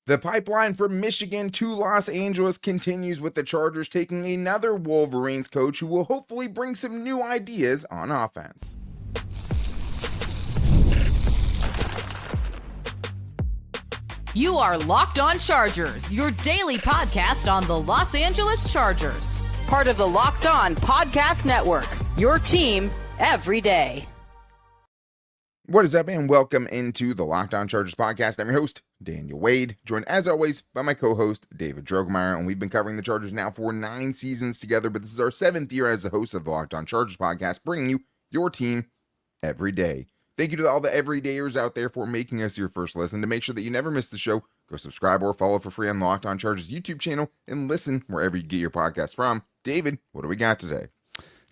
The pipeline from Michigan to Los Angeles continues with the Chargers taking another Wolverines coach who will hopefully bring some new ideas on offense. You are Locked On Chargers, your daily podcast on the Los Angeles Chargers. Part of the Locked On Podcast Network, your team every day. What is up, and welcome into the Locked On Chargers podcast. I'm your host, Daniel Wade, joined as always by my co-host, David Droegemeier, and we've been covering the Chargers now for 9 seasons together, but this is our 7th year as the host of the Locked On Chargers podcast, bringing you your team every day. Thank you to all the everydayers out there for making us your first listen. To make sure that you never miss the show, go subscribe or follow for free on the Locked On Chargers YouTube channel and listen wherever you get your podcast from. David, what do we got today?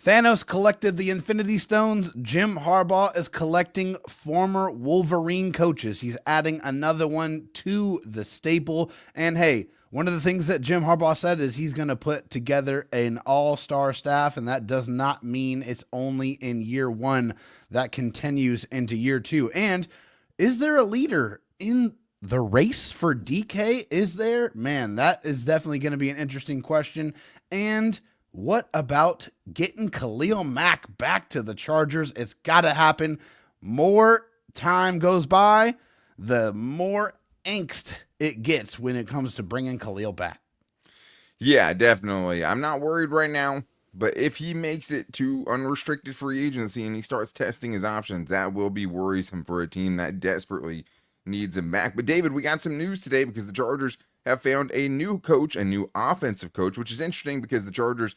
Thanos collected the Infinity Stones. Jim Harbaugh is collecting former Wolverine coaches. He's adding another one to the staple. And hey, one of the things that Jim Harbaugh said is he's going to put together an all-star staff, and that does not mean it's only in year one. That continues into year two. And is there a leader in the race for DK? Is there? Man, that is definitely going to be an interesting question. And what about getting Khalil Mack back to the Chargers? It's got to happen. More time goes by, the more angst it gets when it comes to bringing Khalil back. Yeah, definitely. I'm not worried right now, but if he makes it to unrestricted free agency and he starts testing his options, that will be worrisome for a team that desperately needs him back. But David, we got some news today because the Chargers have found a new coach, a new offensive coach, which is interesting because the Chargers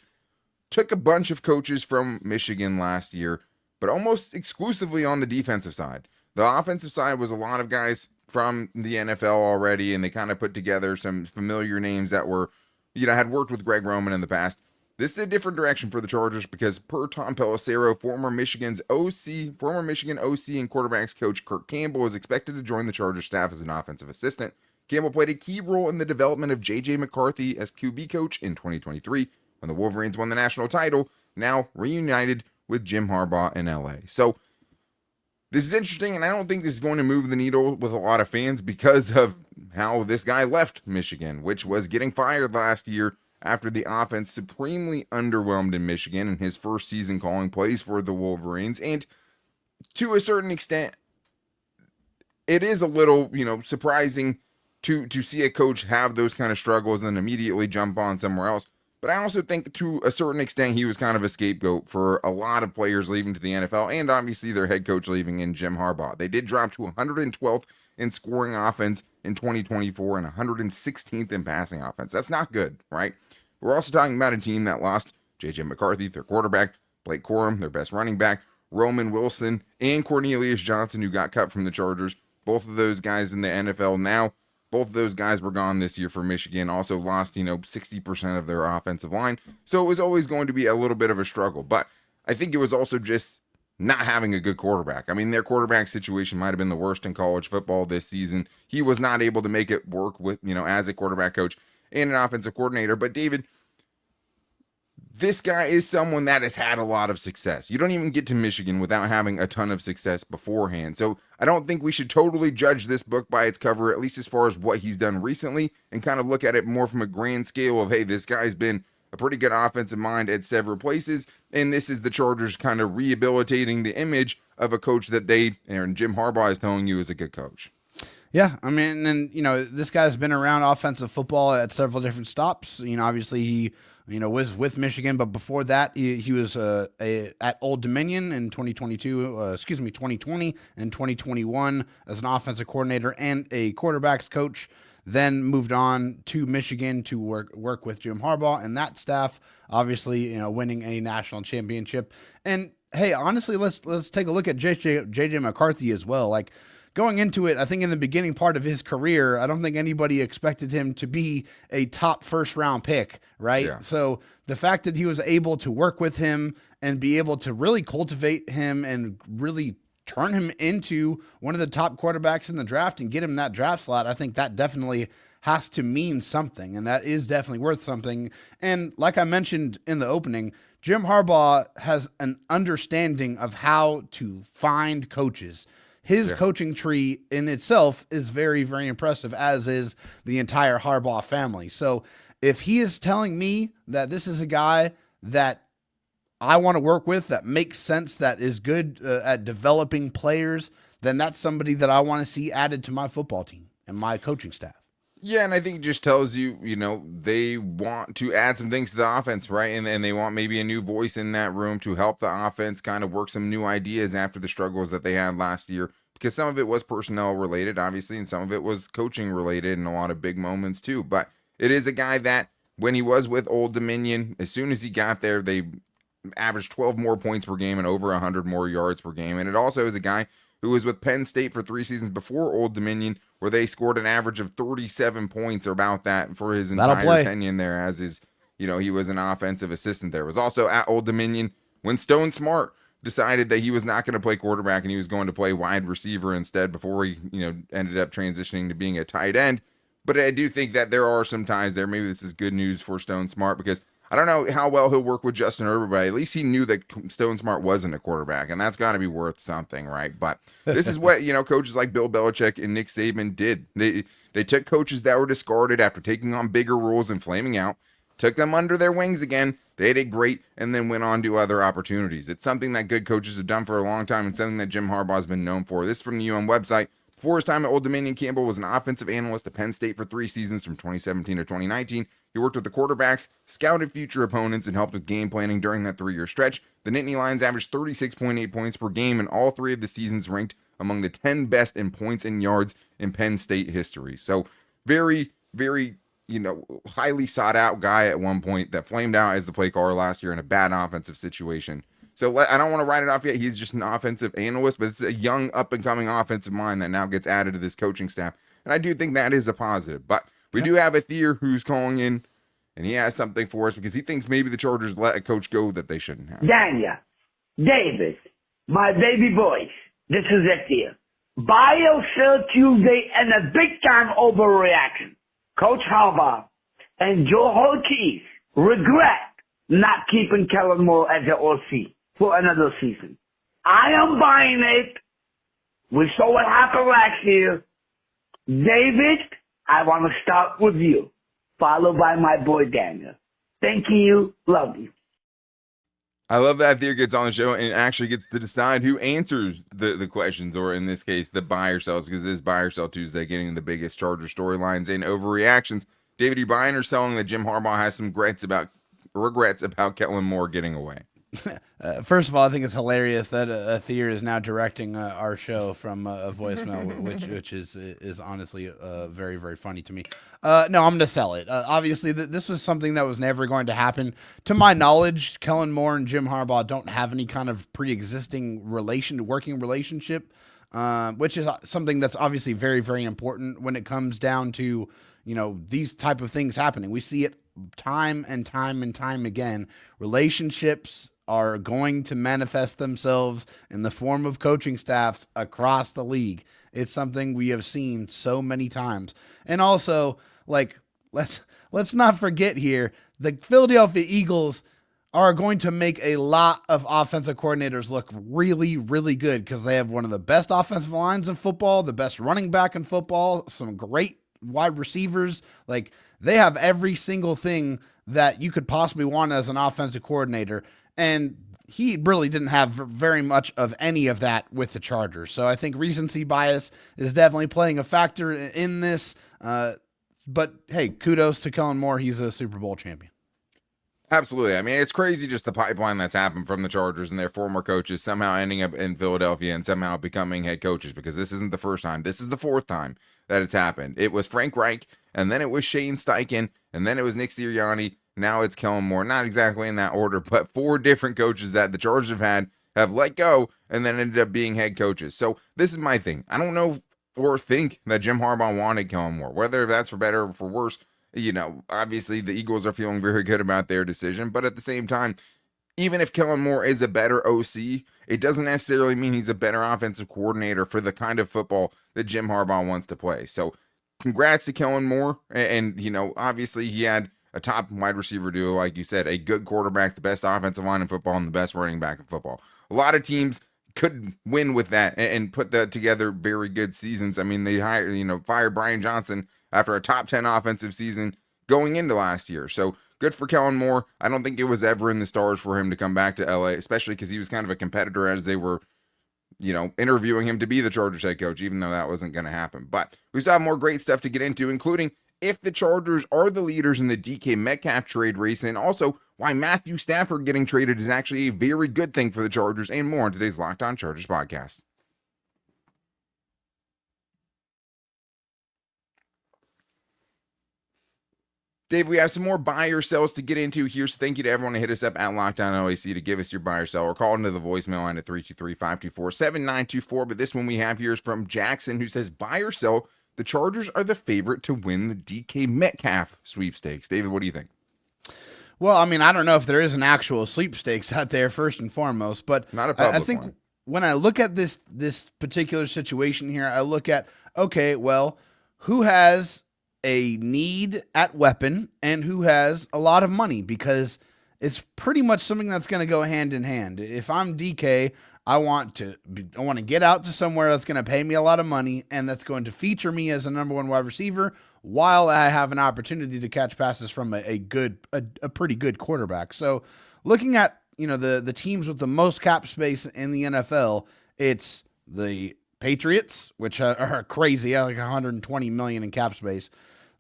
took a bunch of coaches from Michigan last year, but almost exclusively on the defensive side. The offensive side was a lot of guys from the NFL already, and they kind of put together some familiar names that were, had worked with Greg Roman in the past. This is a different direction for the Chargers because per Tom Pelissero, former Michigan OC and quarterbacks coach Kirk Campbell is expected to join the Chargers staff as an offensive assistant. Campbell played a key role in the development of J.J. McCarthy as QB coach in 2023 when the Wolverines won the national title, now reunited with Jim Harbaugh in LA. So this is interesting, and I don't think this is going to move the needle with a lot of fans because of how this guy left Michigan, which was getting fired last year after the offense supremely underwhelmed in Michigan in his first season calling plays for the Wolverines. And to a certain extent, it is a little, surprising to see a coach have those kind of struggles and then immediately jump on somewhere else. But I also think to a certain extent, he was kind of a scapegoat for a lot of players leaving to the NFL and obviously their head coach leaving in Jim Harbaugh. They did drop to 112th in scoring offense in 2024 and 116th in passing offense. That's not good, right? We're also talking about a team that lost J.J. McCarthy, their quarterback, Blake Corum, their best running back, Roman Wilson, and Cornelius Johnson, who got cut from the Chargers. Both of those guys in the NFL now. Both of those guys were gone this year for Michigan, also lost, 60% of their offensive line. So it was always going to be a little bit of a struggle. But I think it was also just not having a good quarterback. I mean, their quarterback situation might have been the worst in college football this season. He was not able to make it work with, as a quarterback coach and an offensive coordinator. But David, this guy is someone that has had a lot of success. You don't even get to Michigan without having a ton of success beforehand. So I don't think we should totally judge this book by its cover, at least as far as what he's done recently, and kind of look at it more from a grand scale of, hey, this guy's been a pretty good offensive mind at several places, and this is the Chargers kind of rehabilitating the image of a coach that and Jim Harbaugh is telling you is a good coach. Yeah, I mean, and, this guy's been around offensive football at several different stops. Obviously he was with Michigan, but before that, he was at Old Dominion in 2020 and 2021 as an offensive coordinator and a quarterbacks coach. Then moved on to Michigan to work with Jim Harbaugh and that staff. Obviously, winning a national championship. And hey, honestly, let's take a look at J.J. McCarthy as well. Like, going into it, I think in the beginning part of his career, I don't think anybody expected him to be a top first-round pick, right? Yeah. So the fact that he was able to work with him and be able to really cultivate him and really turn him into one of the top quarterbacks in the draft and get him that draft slot, I think that definitely has to mean something, and that is definitely worth something. And like I mentioned in the opening, Jim Harbaugh has an understanding of how to find coaches. his coaching tree in itself is very, very impressive, as is the entire Harbaugh family. So if he is telling me that this is a guy that I want to work with, that makes sense, that is good at developing players, then that's somebody that I want to see added to my football team and my coaching staff. Yeah, and I think it just tells you, they want to add some things to the offense, right? And they want maybe a new voice in that room to help the offense kind of work some new ideas after the struggles that they had last year. Because some of it was personnel related, obviously, and some of it was coaching related and a lot of big moments too. But it is a guy that when he was with Old Dominion, as soon as he got there, they averaged 12 more points per game and over 100 more yards per game. And it also is a guy who was with Penn State for 3 seasons before Old Dominion, where they scored an average of 37 points or about that for his entire tenure there, as his, he was an offensive assistant there. Was also at Old Dominion when Stone Smart decided that he was not going to play quarterback and he was going to play wide receiver instead before he, ended up transitioning to being a tight end. But I do think that there are some ties there. Maybe this is good news for Stone Smart, because I don't know how well he'll work with Justin Herbert, but at least he knew that Stone Smart wasn't a quarterback, and that's got to be worth something, right? But this is what, coaches like Bill Belichick and Nick Saban did. They took coaches that were discarded after taking on bigger roles and flaming out, took them under their wings again. They did great, and then went on to other opportunities. It's something that good coaches have done for a long time, and something that Jim Harbaugh has been known for. This is from the website. Before his time at Old Dominion, Campbell was an offensive analyst at Penn State for 3 seasons from 2017 to 2019. He worked with the quarterbacks, scouted future opponents, and helped with game planning during that 3-year stretch. The Nittany Lions averaged 36.8 points per game in all 3 of the seasons, ranked among the 10 best in points and yards in Penn State history. So very, very, highly sought out guy at one point that flamed out as the play caller last year in a bad offensive situation. So I don't want to write it off yet. He's just an offensive analyst, but it's a young up-and-coming offensive mind that now gets added to this coaching staff. And I do think that is a positive. But we do have a Thier who's calling in, and he has something for us because he thinks maybe the Chargers let a coach go that they shouldn't have. Daniel, David, my baby boys, this is it here. Buy or sell Tuesday and a big-time overreaction. Coach Harbaugh and Joe Ortiz regret not keeping Kellen Moore as the OC for another season. I am buying it. We saw what happened last year. David, I want to start with you, followed by my boy Daniel. Thank you. Love you. I love that Thier gets on the show and actually gets to decide who answers the questions, or in this case, the buy or sells, because it is buy or sell Tuesday, getting the biggest Charger storylines and overreactions. David, you buying or selling that Jim Harbaugh has some regrets about Kellen Moore getting away? First of all, I think it's hilarious that Thier is now directing our show from a voicemail, which is honestly very, very funny to me. No, I'm going to sell it. Obviously, this was something that was never going to happen. To my knowledge, Kellen Moore and Jim Harbaugh don't have any kind of pre-existing working relationship, which is something that's obviously very, very important when it comes down to, these type of things happening. We see it time and time and time again. Relationships are going to manifest themselves in the form of coaching staffs across the league. It's something we have seen so many times. And also, let's not forget here, the Philadelphia Eagles are going to make a lot of offensive coordinators look really, really good because they have one of the best offensive lines in football, the best running back in football, some great wide receivers. They have every single thing that you could possibly want as an offensive coordinator. And he really didn't have very much of any of that with the Chargers. So I think recency bias is definitely playing a factor in this. But hey, kudos to Kellen Moore. He's a Super Bowl champion. Absolutely. I mean, it's crazy just the pipeline that's happened from the Chargers and their former coaches somehow ending up in Philadelphia and somehow becoming head coaches, because this isn't the first time. This is the 4th time that it's happened. It was Frank Reich, and then it was Shane Steichen, and then it was Nick Sirianni. Now it's Kellen Moore. Not exactly in that order, but 4 different coaches that the Chargers have let go and then ended up being head coaches. So this is my thing. I don't know or think that Jim Harbaugh wanted Kellen Moore, whether that's for better or for worse. Obviously the Eagles are feeling very good about their decision, but at the same time, even if Kellen Moore is a better OC, it doesn't necessarily mean he's a better offensive coordinator for the kind of football that Jim Harbaugh wants to play. So congrats to Kellen Moore. And obviously he had a top wide receiver duo, like you said, a good quarterback, the best offensive line in football, and the best running back in football. A lot of teams could win with that and put that together very good seasons. I mean, they fired Brian Johnson after a top 10 offensive season going into last year. So good for Kellen Moore. I don't think it was ever in the stars for him to come back to LA, especially because he was kind of a competitor as they were, interviewing him to be the Chargers head coach, even though that wasn't going to happen. But we still have more great stuff to get into, including if the Chargers are the leaders in the DK Metcalf trade race, and also why Matthew Stafford getting traded is actually a very good thing for the Chargers, and more on today's Locked On Chargers podcast. Dave, we have some more buy or sells to get into here, so thank you to everyone to hit us up at Locked On LAC to give us your buy or sell, or call into the voicemail line at 323-524-7924. But this one we have here is from Jackson, who says, buy or sell, the Chargers are the favorite to win the DK Metcalf sweepstakes. David, what do you think? Well, I mean, I don't know if there is an actual sweepstakes out there, first and foremost, but not a public I think one. When I look at this particular situation here, I look at, okay, well, who has a need at weapon and who has a lot of money, because it's pretty much something that's going to go hand in hand. If I'm DK, I want to get out to somewhere that's going to pay me a lot of money and that's going to feature me as a number one wide receiver while I have an opportunity to catch passes from a pretty good quarterback. So looking at, the teams with the most cap space in the NFL, it's the Patriots, which are crazy, like $120 million in cap space.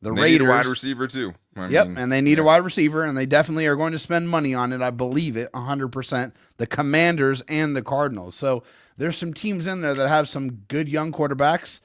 The Raiders need a wide receiver too. And they need a wide receiver, and they definitely are going to spend money on it. I believe it 100%. The Commanders and the Cardinals. So there's some teams in there that have some good young quarterbacks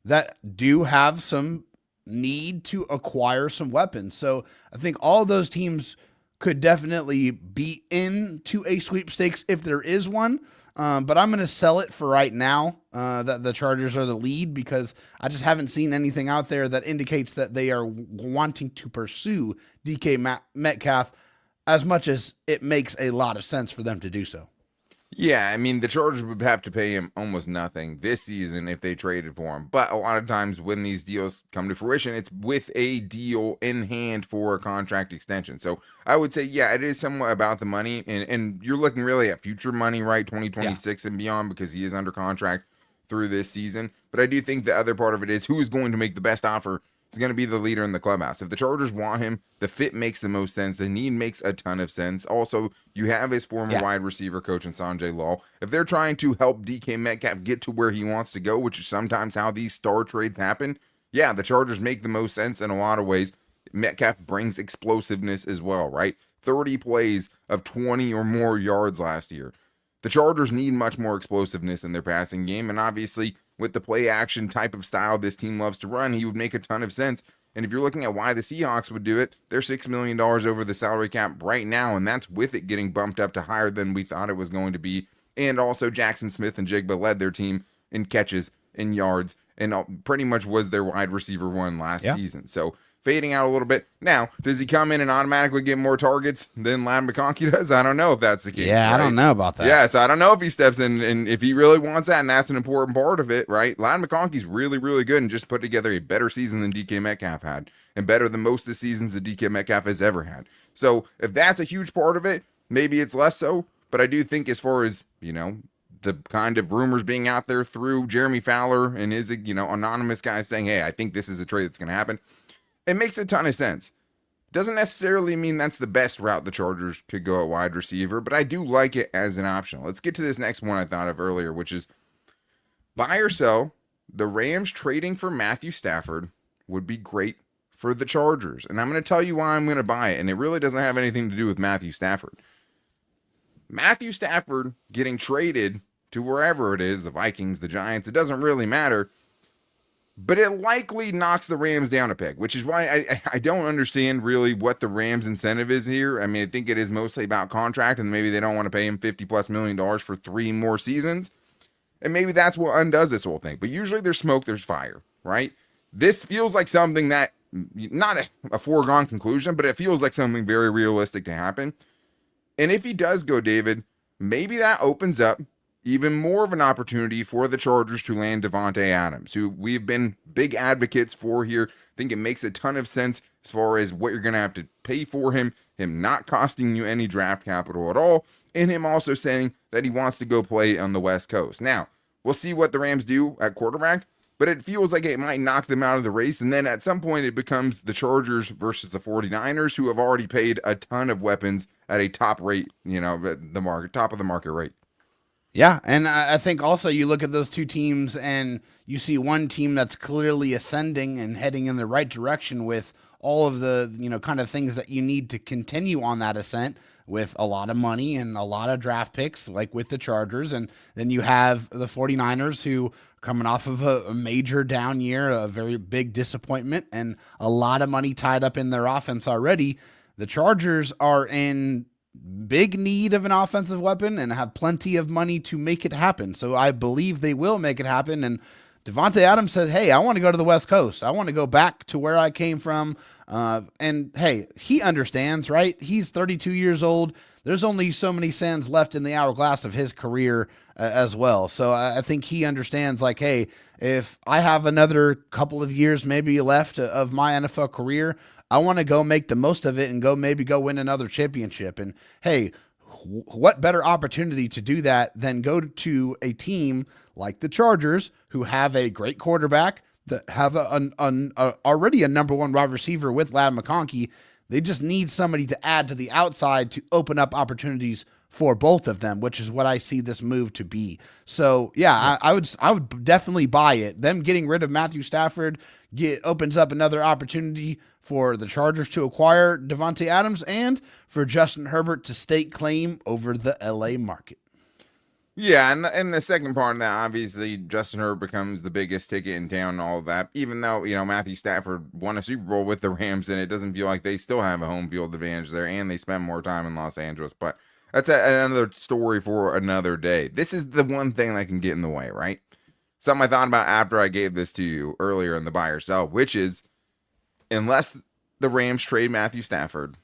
that do have some need to acquire some weapons. So I think all those teams could definitely be into a sweepstakes if there is one. But I'm going to sell it for right now that the Chargers are the lead, because I just haven't seen anything out there that indicates that they are wanting to pursue DK Metcalf as much as it makes a lot of sense for them to do so. Yeah, I mean, the Chargers would have to pay him almost nothing this season if they traded for him. But a lot of times when these deals come to fruition, it's with a deal in hand for a contract extension. So I would say, yeah, it is somewhat about the money. And you're looking really at future money, right? 2026 and beyond, because he is under contract through this season. But I do think the other part of it is who is going to make the best offer is going to be the leader in the clubhouse. If the Chargers want him, the fit makes the most sense. The need makes a ton of sense. Also, you have his former wide receiver coach in Sanjay Law. If they're trying to help DK Metcalf get to where he wants to go, which is sometimes how these star trades happen, yeah, the Chargers make the most sense in a lot of ways. Metcalf brings explosiveness as well, right? 30 plays of 20 or more yards last year. The Chargers need much more explosiveness in their passing game, and obviously with the play action type of style this team loves to run, he would make a ton of sense. And if you're looking at why the Seahawks would do it, they're $6 million over the salary cap right now, and that's with it getting bumped up to higher than we thought it was going to be. And also Jackson Smith and Jigba led their team in catches, in yards, and pretty much was their wide receiver one last season. So fading out a little bit. Now, does he come in and automatically get more targets than Ladd McConkey does? I don't know if that's the case. Yeah, right? I don't know about that. Yeah, so I don't know if he steps in and if he really wants that, and that's an important part of it, right? Ladd McConkey's really, really good and just put together a better season than DK Metcalf had, and better than most of the seasons that DK Metcalf has ever had. So if that's a huge part of it, maybe it's less so, but I do think as far as, the kind of rumors being out there through Jeremy Fowler and his, anonymous guys saying, hey, I think this is a trade that's going to happen, it makes a ton of sense. Doesn't necessarily mean that's the best route the Chargers could go at wide receiver, but I do like it as an option. Let's get to this next one I thought of earlier, which is buy or sell. The Rams trading for Matthew Stafford would be great for the Chargers. And I'm going to tell you why I'm going to buy it. And it really doesn't have anything to do with Matthew Stafford. Matthew Stafford getting traded to wherever it is, the Vikings, the Giants, it doesn't really matter. But it likely knocks the Rams down a peg, which is why I don't understand really what the Rams' incentive is here. I mean, I think it is mostly about contract, and maybe they don't want to pay him $50+ million for 3 more seasons. And maybe that's what undoes this whole thing. But usually there's smoke, there's fire, right? This feels like something that, not a foregone conclusion, but it feels like something very realistic to happen. And if he does go, David, maybe that opens up even more of an opportunity for the Chargers to land Davante Adams, who we've been big advocates for here. I think it makes a ton of sense as far as what you're going to have to pay for him not costing you any draft capital at all, and him also saying that he wants to go play on the West Coast. Now, we'll see what the Rams do at quarterback, but it feels like it might knock them out of the race, and then at some point it becomes the Chargers versus the 49ers, who have already paid a ton of weapons at a top rate, top of the market rate. Yeah, and I think also you look at those two teams and you see one team that's clearly ascending and heading in the right direction with all of the, kind of things that you need to continue on that ascent with a lot of money and a lot of draft picks, like with the Chargers. And then you have the 49ers who coming off of a major down year, a very big disappointment, and a lot of money tied up in their offense already. The Chargers are in big need of an offensive weapon and have plenty of money to make it happen. So I believe they will make it happen. And Davante Adams says, hey, I want to go to the West Coast. I want to go back to where I came from. And hey, he understands, right? He's 32 years old. There's only so many sands left in the hourglass of his career as well. So I think he understands, like, hey, if I have another couple of years maybe left of my NFL career, I want to go make the most of it and go win another championship. And hey, what better opportunity to do that than go to a team like the Chargers, who have a great quarterback, that have already a number one wide receiver with Ladd McConkey. They just need somebody to add to the outside to open up opportunities for both of them, which is what I see this move to be. So yeah, I would definitely buy it. Them getting rid of Matthew Stafford opens up another opportunity for the Chargers to acquire Davante Adams and for Justin Herbert to stake claim over the LA market. Yeah, and the second part of that, obviously, Justin Herbert becomes the biggest ticket in town and all of that, even though, Matthew Stafford won a Super Bowl with the Rams, and it doesn't feel like they still have a home field advantage there, and they spend more time in Los Angeles. But that's another story for another day. This is the one thing that can get in the way, right? Something I thought about after I gave this to you earlier in the buy or sell, which is, unless the Rams trade Matthew Stafford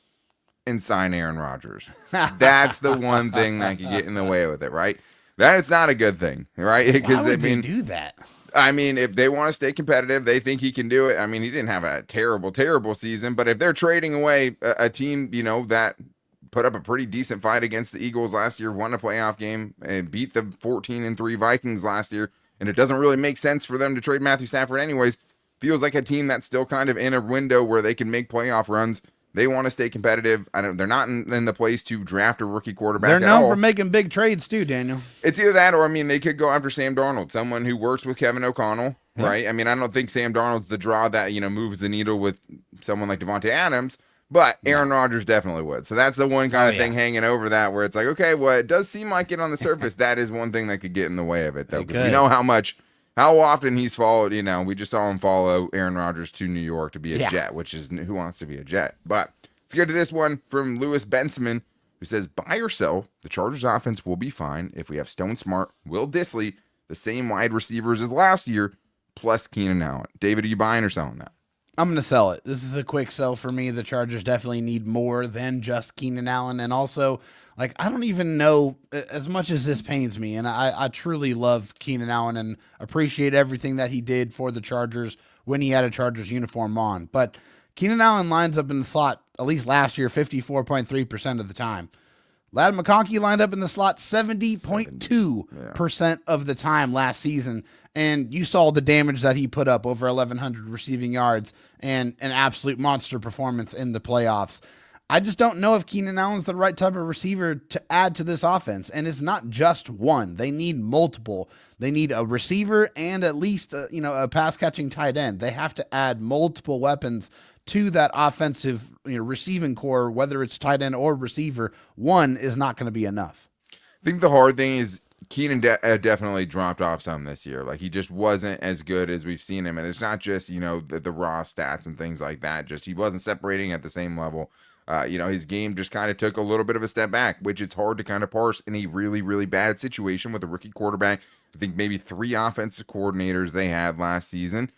and sign Aaron Rodgers, that's the one thing that can get in the way with it, right? That's not a good thing, right? Because they do that. I mean, if they want to stay competitive, they think he can do it. I mean, he didn't have a terrible season, but if they're trading away a team, that put up a pretty decent fight against the Eagles last year, won a playoff game, and beat the 14-3 Vikings last year, and it doesn't really make sense for them to trade Matthew Stafford anyways, feels like a team that's still kind of in a window where they can make playoff runs. They want to stay competitive. They're not in the place to draft a rookie quarterback. They're known for making big trades too, Daniel. It's either that or, they could go after Sam Darnold, someone who works with Kevin O'Connell, right? I don't think Sam Darnold's the draw that, moves the needle with someone like Davante Adams, but Aaron Rodgers definitely would. So that's the one kind of thing hanging over that, where it's like, okay, well, it does seem like it on the surface. That is one thing that could get in the way of it, though, because we know how often he's followed, we just saw him follow Aaron Rodgers to New York to be a Jet, which is, who wants to be a Jet? But let's get to this one from Lewis Bensman, who says, buy or sell, the Chargers offense will be fine if we have Stone Smart, Will Dissly, the same wide receivers as last year, plus Keenan Allen. David, are you buying or selling that? I'm going to sell it. This is a quick sell for me. The Chargers definitely need more than just Keenan Allen. And also, I don't even know, as much as this pains me, and I truly love Keenan Allen and appreciate everything that he did for the Chargers when he had a Chargers uniform on. But Keenan Allen lines up in the slot, at least last year, 54.3% of the time. Ladd McConkey lined up in the slot 70.2% of the time last season. And you saw the damage that he put up, over 1,100 receiving yards and an absolute monster performance in the playoffs. I just don't know if Keenan Allen's the right type of receiver to add to this offense. And it's not just one. They need multiple. They need a receiver and at least a pass-catching tight end. They have to add multiple weapons to that offensive receiving core, whether it's tight end or receiver. One is not going to be enough. I think the hard thing is Keenan definitely dropped off some this year. Like, he just wasn't as good as we've seen him. And it's not just, the raw stats and things like that. Just he wasn't separating at the same level. His game just kind of took a little bit of a step back, which it's hard to kind of parse in a really, really bad situation with a rookie quarterback. I think maybe 3 offensive coordinators they had last season.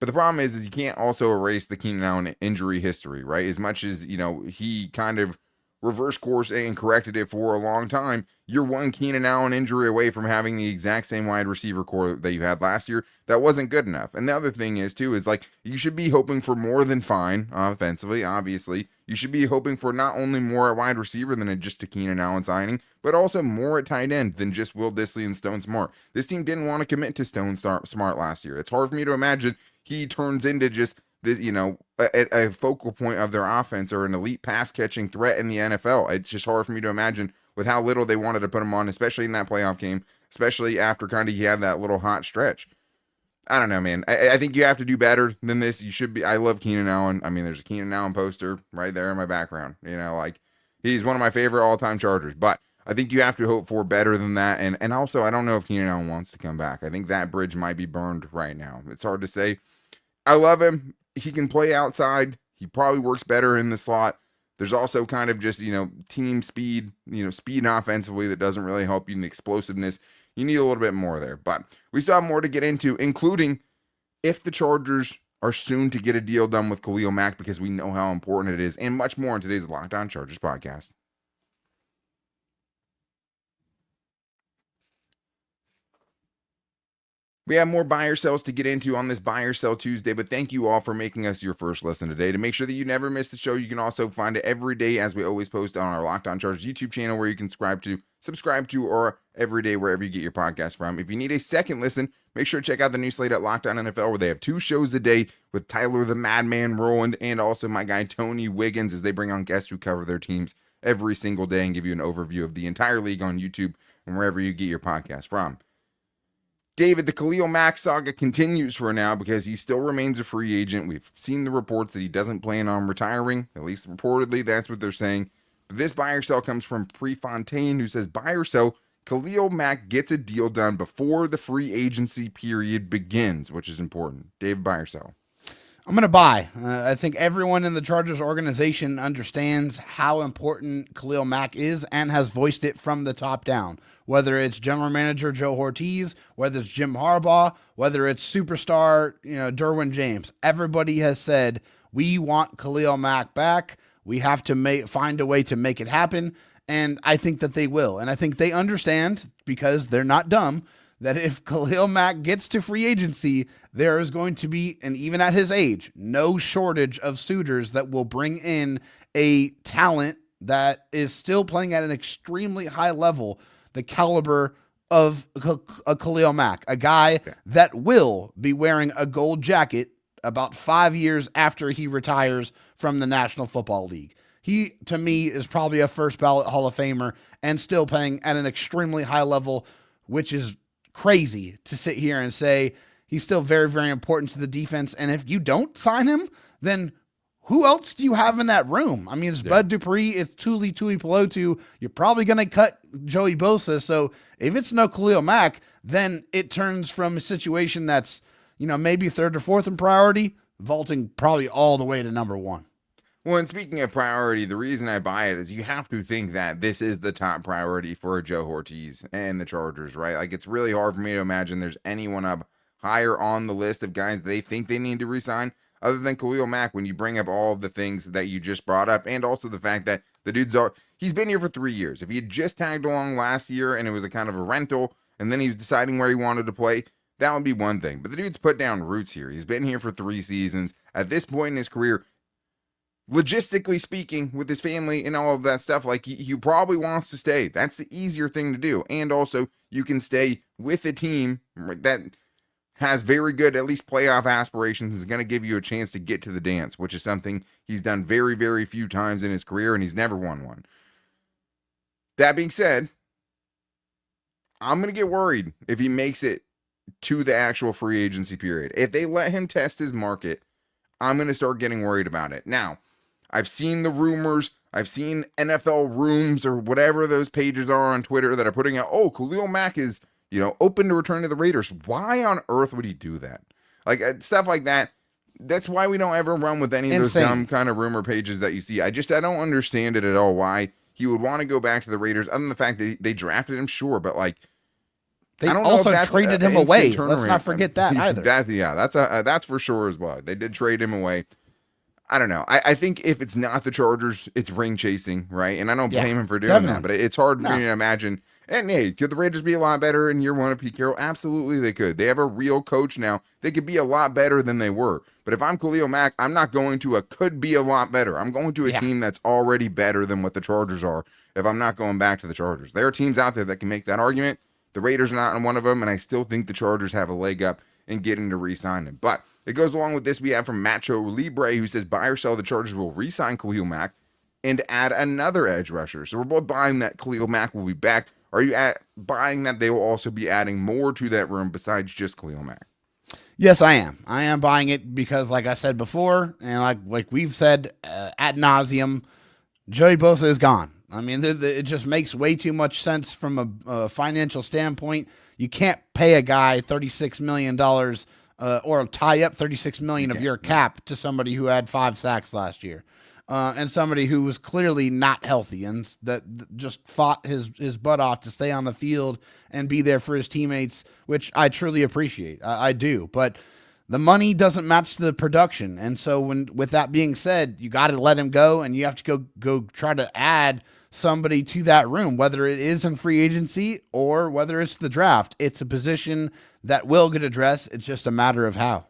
But the problem is you can't also erase the Keenan Allen injury history, right? As much as, he kind of reverse course and corrected it for a long time, you're one Keenan Allen injury away from having the exact same wide receiver core that you had last year. That wasn't good enough. And the other thing is too, is like, you should be hoping for more than fine offensively, obviously. You should be hoping for not only more at wide receiver than just a Keenan Allen signing, but also more at tight end than just Will Dissly and Stone Smart. This team didn't want to commit to Stone Smart last year. It's hard for me to imagine he turns into just this, a focal point of their offense or an elite pass catching threat in the NFL. It's just hard for me to imagine with how little they wanted to put him on, especially in that playoff game, especially after kind of he had that little hot stretch. I don't know, man. I think you have to do better than this. You should be. I love Keenan Allen. I mean, there's a Keenan Allen poster right there in my background. He's one of my favorite all-time Chargers. But I think you have to hope for better than that. And also, I don't know if Keenan Allen wants to come back. I think that bridge might be burned right now. It's hard to say. I love him. He can play outside. He probably works better in the slot. There's also kind of just, team speed, speed offensively that doesn't really help you in the explosiveness. You need a little bit more there. But we still have more to get into, including if the Chargers are soon to get a deal done with Khalil Mack, because we know how important it is, and much more in today's Locked On Chargers podcast. We have more buy or sells to get into on this Buy or Sell Tuesday, but thank you all for making us your first listen today. To make sure that you never miss the show, you can also find it every day, as we always post on our Locked On Chargers YouTube channel, where you can subscribe to, or every day wherever you get your podcast from. If you need a second listen, make sure to check out the new slate at Locked On NFL, where they have 2 shows a day with Tyler the Madman Rowland and also my guy Tony Wiggins, as they bring on guests who cover their teams every single day and give you an overview of the entire league on YouTube and wherever you get your podcast from. David, the Khalil Mack saga continues for now because he still remains a free agent. We've seen the reports that he doesn't plan on retiring. At least reportedly, that's what they're saying. But this buy or sell comes from Prefontaine, who says, buy or sell, Khalil Mack gets a deal done before the free agency period begins, which is important. David, buy or sell? I'm going to buy. I think everyone in the Chargers organization understands how important Khalil Mack is and has voiced it from the top down. Whether it's general manager Joe Ortiz, whether it's Jim Harbaugh, whether it's superstar, Derwin James, everybody has said, we want Khalil Mack back. We have to find a way to make it happen. And I think that they will. And I think they understand, because they're not dumb, that if Khalil Mack gets to free agency, there is going to be, and even at his age, no shortage of suitors that will bring in a talent that is still playing at an extremely high level, the caliber of a Khalil Mack, a guy that will be wearing a gold jacket about 5 years after he retires from the National Football League. He, to me, is probably a first ballot Hall of Famer and still playing at an extremely high level, which is crazy to sit here and say he's still very, very important to the defense. And if you don't sign him, then who else do you have in that room? I mean, it's Bud Dupree, it's Tuli Tuipulotu. You're probably going to cut Joey Bosa. So if it's no Khalil Mack, then it turns from a situation that's, maybe third or fourth in priority, vaulting probably all the way to number 1. Well, and speaking of priority, the reason I buy it is you have to think that this is the top priority for Joe Ortiz and the Chargers, right? Like, it's really hard for me to imagine there's anyone up higher on the list of guys they think they need to resign other than Khalil Mack, when you bring up all of the things that you just brought up, and also the fact that he's been here for 3 years. If he had just tagged along last year and it was a kind of a rental, and then he was deciding where he wanted to play, that would be one thing. But the dude's put down roots here. He's been here for 3 seasons. At this point in his career, logistically speaking, with his family and all of that stuff, like, he probably wants to stay. That's the easier thing to do. And also, you can stay with a team that has very good, at least playoff aspirations, is going to give you a chance to get to the dance, which is something he's done very, very few times in his career, and he's never won one. That being said, I'm going to get worried if he makes it to the actual free agency period. If they let him test his market, I'm going to start getting worried about it. Now, I've seen the rumors. I've seen NFL rooms or whatever those pages are on Twitter that are putting out, Khalil Mack is, open to return to the Raiders. Why on earth would he do that? Like, stuff like that. That's why we don't ever run with any of those dumb kind of rumor pages that you see. I don't understand it at all, why he would want to go back to the Raiders, other than the fact that they drafted him, sure, but like, they also traded him away. Let's not forget that either. That's for sure as well. They did trade him away. I don't know. I think if it's not the Chargers, it's ring chasing, right? And I don't blame him for doing definitely. that, but it's hard for No. me to imagine. And hey, could the Raiders be a lot better in year one of Pete Carroll? Absolutely, they could. They have a real coach now. They could be a lot better than they were. But if I'm Khalil Mack, I'm not going to a could be a lot better. I'm going to a team that's already better than what the Chargers are. If I'm not going back to the Chargers, there are teams out there that can make that argument. The Raiders are not one of them, and I still think the Chargers have a leg up in getting to re-sign him. But it goes along with this. We have from Macho Libre, who says buy or sell, the Chargers will re-sign Khalil Mack and add another edge rusher. So we're both buying that Khalil Mack will be back. Are you buying that they will also be adding more to that room besides just Khalil Mack? Yes, I am. I am buying it because, like I said before, and like we've said ad nauseum, Joey Bosa is gone. I mean, it just makes way too much sense from a financial standpoint. You can't pay a guy $36 million or tie up $36 million of your cap to somebody who had 5 sacks last year. And somebody who was clearly not healthy and that just fought his butt off to stay on the field and be there for his teammates, which I truly appreciate. I do. But the money doesn't match the production. And so with that being said, you got to let him go, and you have to go try to add somebody to that room, whether it is in free agency or whether it's the draft. It's a position that will get addressed. It's just a matter of how.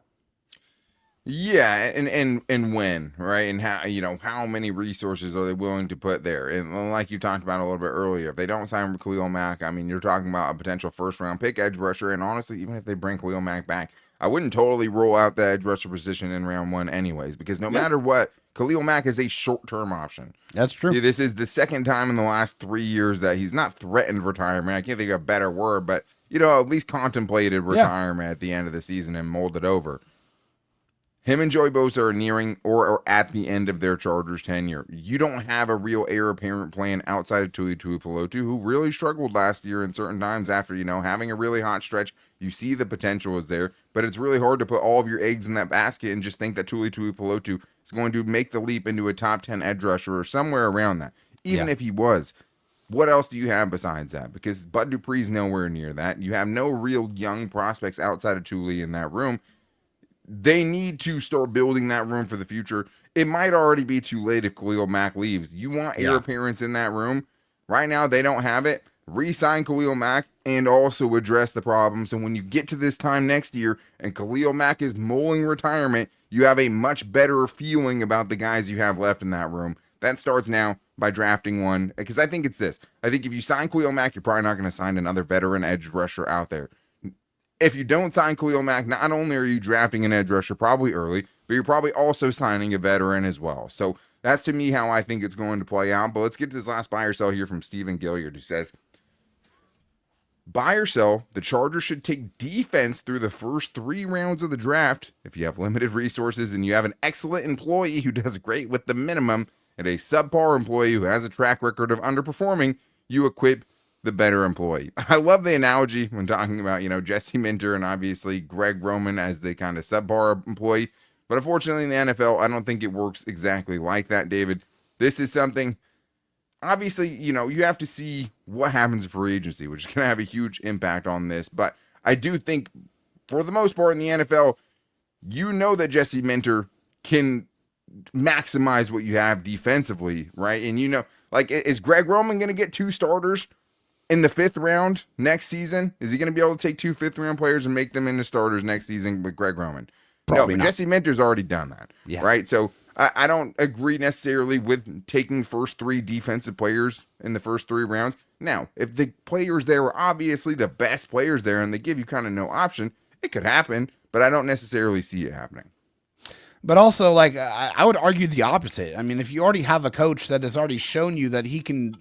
Yeah, and when, right? And how many resources are they willing to put there? And like you talked about a little bit earlier, if they don't sign Khalil Mack, I mean, you're talking about a potential first-round pick edge rusher, and honestly, even if they bring Khalil Mack back, I wouldn't totally roll out the edge rusher position in round 1 anyways, because no matter what, Khalil Mack is a short-term option. That's true. This is the second time in the last 3 years that he's not threatened retirement. I can't think of a better word, but, at least contemplated retirement at the end of the season and molded over. Him and Joey Bosa are nearing or at the end of their Chargers tenure. You don't have a real heir apparent plan outside of Tuli Tuipulotu, who really struggled last year in certain times after, having a really hot stretch. You see the potential is there, but it's really hard to put all of your eggs in that basket and just think that Tuli Tuipulotu is going to make the leap into a top 10 edge rusher or somewhere around that. Even if he was, what else do you have besides that? Because Bud Dupree's nowhere near that. You have no real young prospects outside of Tuli in that room. They need to start building that room for the future. It might already be too late if Khalil Mack leaves. You want heir appearance in that room. Right now, they don't have it. Re-sign Khalil Mack and also address the problem. So when you get to this time next year and Khalil Mack is mulling retirement, you have a much better feeling about the guys you have left in that room. That starts now by drafting one. Because I think it's this. I think if you sign Khalil Mack, you're probably not going to sign another veteran edge rusher out there. If you don't sign Khalil Mack, not only are you drafting an edge rusher probably early, but you're probably also signing a veteran as well. So that's to me how I think it's going to play out. But let's get to this last buy or sell here from Stephen Gilliard, who says, buy or sell, the Chargers should take defense through the first 3 rounds of the draft. If you have limited resources and you have an excellent employee who does great with the minimum and a subpar employee who has a track record of underperforming, you equip the better employee. I love the analogy when talking about, Jesse Minter and obviously Greg Roman as the kind of subpar employee. But unfortunately in the NFL, I don't think it works exactly like that, David. This is something, obviously, you have to see what happens in free agency, which is going to have a huge impact on this. But I do think for the most part in the NFL, that Jesse Minter can maximize what you have defensively, right? And is Greg Roman going to get 2 starters in the 5th round next season? Is he going to be able to take 2 5th-round players and make them into starters next season with Greg Roman? Probably no, but not. Jesse Minter's already done that, right? So I don't agree necessarily with taking first 3 defensive players in the first 3 rounds. Now, if the players there are obviously the best players there and they give you kind of no option, it could happen, but I don't necessarily see it happening. But also, I would argue the opposite. I mean, if you already have a coach that has already shown you that he can,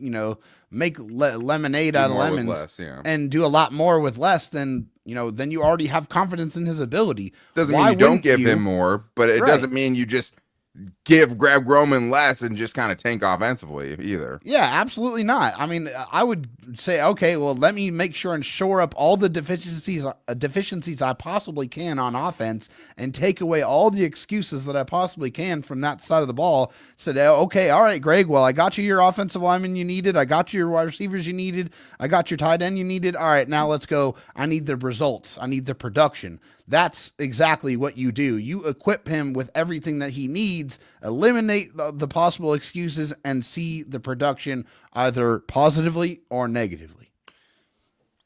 make lemonade out of lemons and do a lot more with less, then you already have confidence in his ability. Doesn't mean you don't give him more, but it doesn't mean you just give Greg Roman less and just kind of tank offensively either. Yeah, absolutely not. I mean, I would say, okay, well, let me make sure and shore up all the deficiencies I possibly can on offense and take away all the excuses that I possibly can from that side of the ball. Said, okay, all right, Greg, well, I got you your offensive lineman you needed. I got you your wide receivers you needed. I got your tight end you needed. All right, now let's go. I need the results. I need the production. That's exactly what you do. You equip him with everything that he needs, eliminate the possible excuses, and see the production either positively or negatively.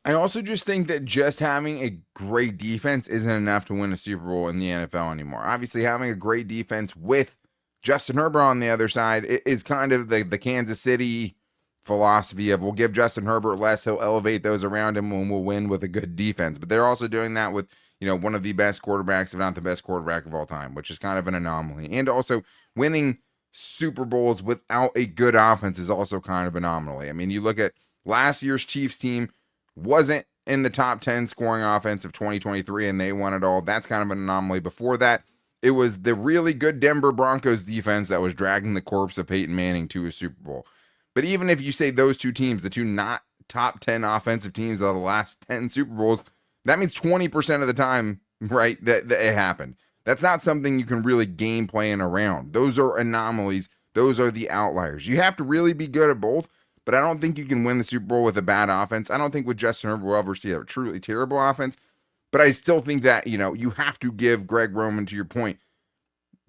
I also just think that just having a great defense isn't enough to win a Super Bowl in the NFL anymore. Obviously, having a great defense with Justin Herbert on the other side is kind of the Kansas City philosophy of we'll give Justin Herbert less, he'll elevate those around him, and we'll win with a good defense. But they're also doing that with, one of the best quarterbacks, if not the best quarterback of all time, which is kind of an anomaly. And also winning Super Bowls without a good offense is also kind of an anomaly. I mean, you look at last year's Chiefs team, wasn't in the top 10 scoring offense of 2023, and they won it all. That's kind of an anomaly. Before that, it was the really good Denver Broncos defense that was dragging the corpse of Peyton Manning to a Super Bowl. But even if you say those two teams, the two not top 10 offensive teams of the last 10 Super Bowls, that means 20% of the time, right, that it happened. That's not something you can really game plan around. Those are anomalies. Those are the outliers. You have to really be good at both. But I don't think you can win the Super Bowl with a bad offense. I don't think with Justin Herbert we'll ever see a truly terrible offense. But I still think that, you have to give Greg Roman, to your point,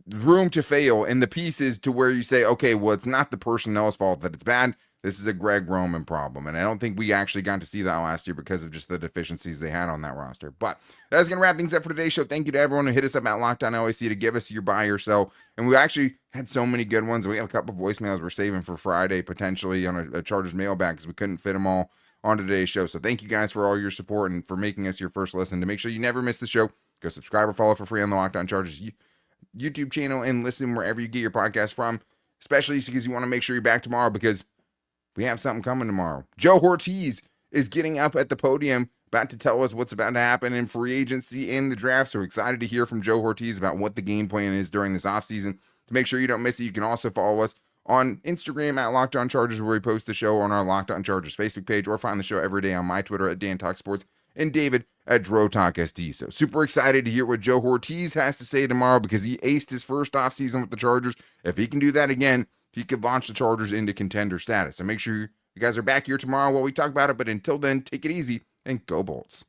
room to fail and the pieces to where you say, okay, well, it's not the personnel's fault that it's bad. This is a Greg Roman problem. And I don't think we actually got to see that last year because of just the deficiencies they had on that roster. But that's going to wrap things up for today's show. Thank you to everyone who hit us up at Locked On LAC to give us your buy or sell. And we actually had so many good ones. We have a couple of voicemails we're saving for Friday, potentially on a Chargers mailbag because we couldn't fit them all on today's show. So thank you guys for all your support and for making us your first listen. To make sure you never miss the show, go subscribe or follow for free on the Locked On Chargers YouTube channel and listen wherever you get your podcast from, especially because you want to make sure you're back tomorrow because we have something coming tomorrow. Joe Ortiz is getting up at the podium about to tell us what's about to happen in free agency and the draft. So we're excited to hear from Joe Ortiz about what the game plan is during this offseason. To make sure you don't miss it, you can also follow us on Instagram at Locked On Chargers, where we post the show on our Locked On Chargers Facebook page, or find the show every day on my Twitter at Dan Talk Sports and David at DroTalkSD. So super excited to hear what Joe Ortiz has to say tomorrow because he aced his first offseason with the Chargers. If he can do that again, he could launch the Chargers into contender status. So make sure you guys are back here tomorrow while we talk about it. But until then, take it easy and go Bolts.